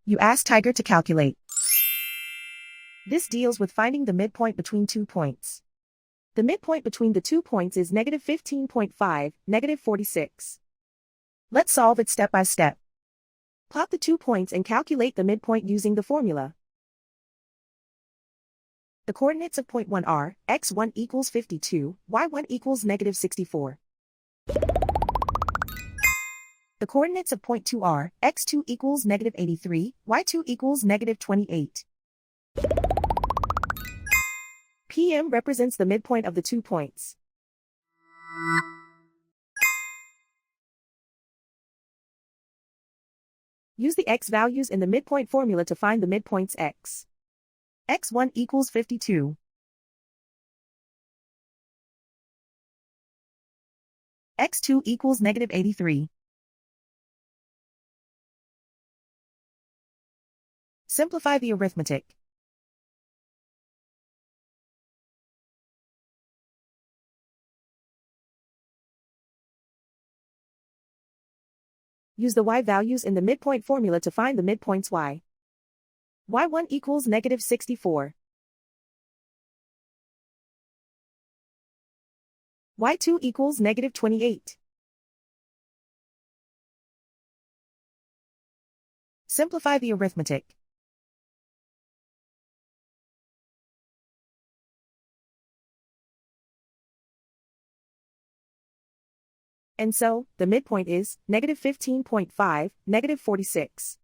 You ask Tiger to calculate. This deals with finding the midpoint between 2 points. The midpoint between the 2 points is -15.5, -46. Let's solve it step by step. Plot the 2 points and calculate the midpoint using the formula. The coordinates of point 1 are, x1 equals 52, y1 equals -64. The coordinates of point 2 are, x2 equals -83, y2 equals -28. PM represents the midpoint of the 2 points. Use the x values in the midpoint formula to find the midpoints x. x1 equals 52. x2 equals -83. Simplify the arithmetic. Use the y values in the midpoint formula to find the midpoints y. y1 equals -64. y2 equals -28. Simplify the arithmetic. And so, the midpoint is -15.5, -46.